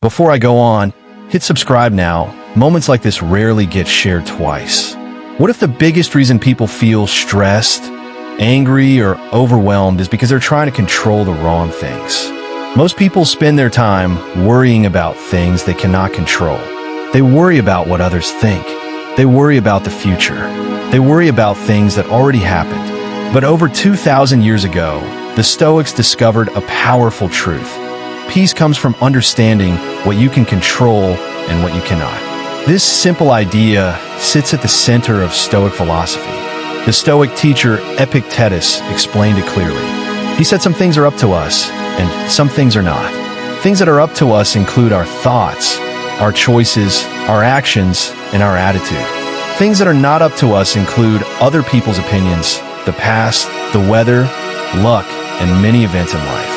Before I go on, hit subscribe now. Moments like this rarely get shared twice. What if the biggest reason people feel stressed, angry, or overwhelmed is because they're trying to control the wrong things? Most people spend their time worrying about things they cannot control. They worry about what others think. They worry about the future. They worry about things that already happened. But over 2,000 years ago, the Stoics discovered a powerful truth. Peace comes from understanding what you can control and what you cannot. This simple idea sits at the center of Stoic philosophy. The Stoic teacher Epictetus explained it clearly. He said some things are up to us, and some things are not. Things that are up to us include our thoughts, our choices, our actions, and our attitude. Things that are not up to us include other people's opinions, the past, the weather, luck, and many events in life.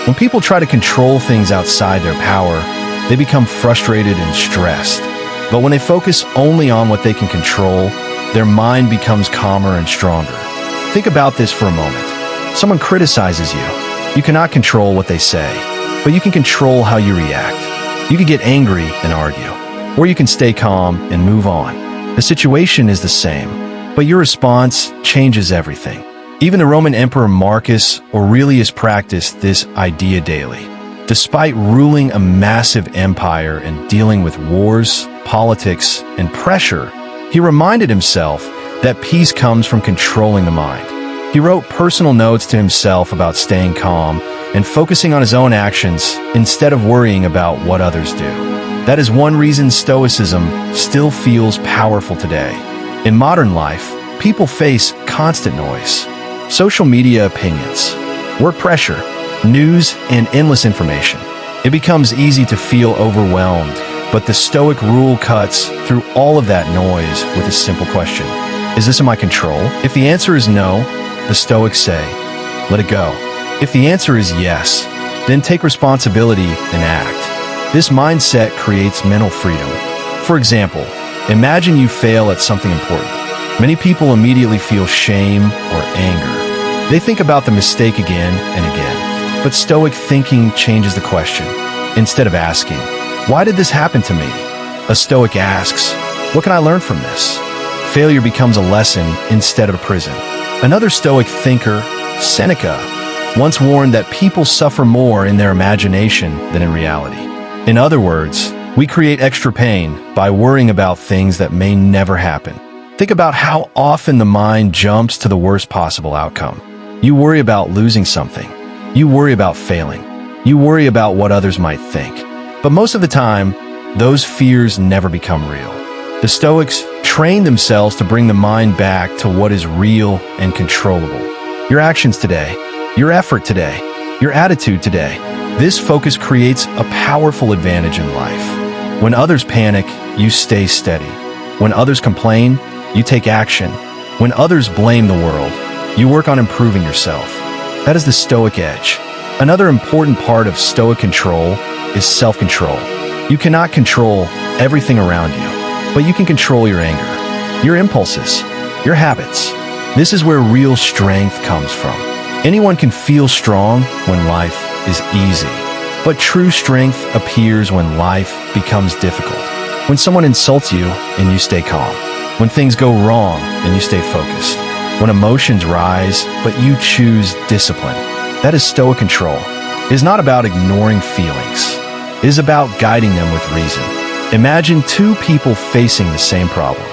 When people try to control things outside their power, they become frustrated and stressed. But when they focus only on what they can control, their mind becomes calmer and stronger. Think about this for a moment. Someone criticizes you. You cannot control what they say, but you can control how you react. You can get angry and argue, or you can stay calm and move on. The situation is the same, but your response changes everything. Even the Roman Emperor Marcus Aurelius practiced this idea daily. Despite ruling a massive empire and dealing with wars, politics, and pressure, he reminded himself that peace comes from controlling the mind. He wrote personal notes to himself about staying calm and focusing on his own actions instead of worrying about what others do. That is one reason Stoicism still feels powerful today. In modern life, people face constant noise. Social media opinions, work pressure, news, and endless information. It becomes easy to feel overwhelmed, but the Stoic rule cuts through all of that noise with a simple question. Is this in my control? If the answer is no, the Stoics say, let it go. If the answer is yes, then take responsibility and act. This mindset creates mental freedom. For example, imagine you fail at something important. Many people immediately feel shame or anger. They think about the mistake again and again. But Stoic thinking changes the question. Instead of asking, why did this happen to me? A Stoic asks, what can I learn from this? Failure becomes a lesson instead of a prison. Another Stoic thinker, Seneca, once warned that people suffer more in their imagination than in reality. In other words, we create extra pain by worrying about things that may never happen. Think about how often the mind jumps to the worst possible outcome. You worry about losing something. You worry about failing. You worry about what others might think. But most of the time, those fears never become real. The Stoics train themselves to bring the mind back to what is real and controllable. Your actions today, your effort today, your attitude today. This focus creates a powerful advantage in life. When others panic, you stay steady. When others complain, you take action. When others blame the world, you work on improving yourself. That is the Stoic edge. Another important part of Stoic control is self-control. You cannot control everything around you, but you can control your anger, your impulses, your habits. This is where real strength comes from. Anyone can feel strong when life is easy, but true strength appears when life becomes difficult. When someone insults you and you stay calm. When things go wrong and you stay focused. When emotions rise, but you choose discipline. That is Stoic control. It is not about ignoring feelings. It is about guiding them with reason. Imagine two people facing the same problem.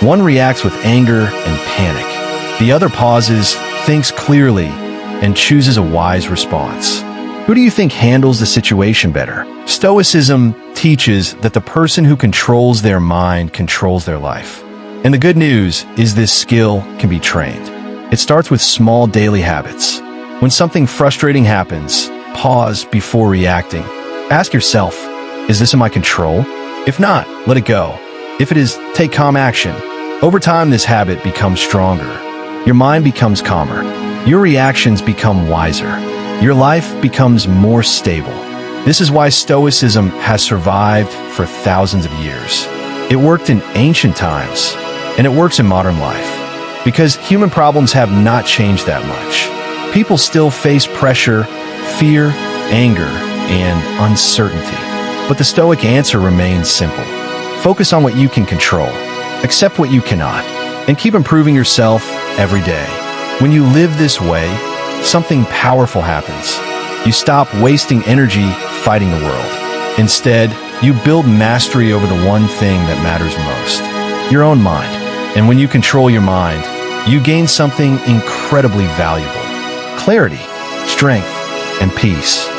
One reacts with anger and panic. The other pauses, thinks clearly, and chooses a wise response. Who do you think handles the situation better? Stoicism teaches that the person who controls their mind controls their life. And the good news is this skill can be trained. It starts with small daily habits. When something frustrating happens, pause before reacting. Ask yourself, is this in my control? If not, let it go. If it is, take calm action. Over time, this habit becomes stronger. Your mind becomes calmer. Your reactions become wiser. Your life becomes more stable. This is why Stoicism has survived for thousands of years. It worked in ancient times, and it works in modern life. Because human problems have not changed that much. People still face pressure, fear, anger, and uncertainty. But the Stoic answer remains simple. Focus on what you can control, accept what you cannot, and keep improving yourself every day. When you live this way, something powerful happens. You stop wasting energy fighting the world. Instead, you build mastery over the one thing that matters most, your own mind. And when you control your mind, you gain something incredibly valuable: clarity, strength, and peace.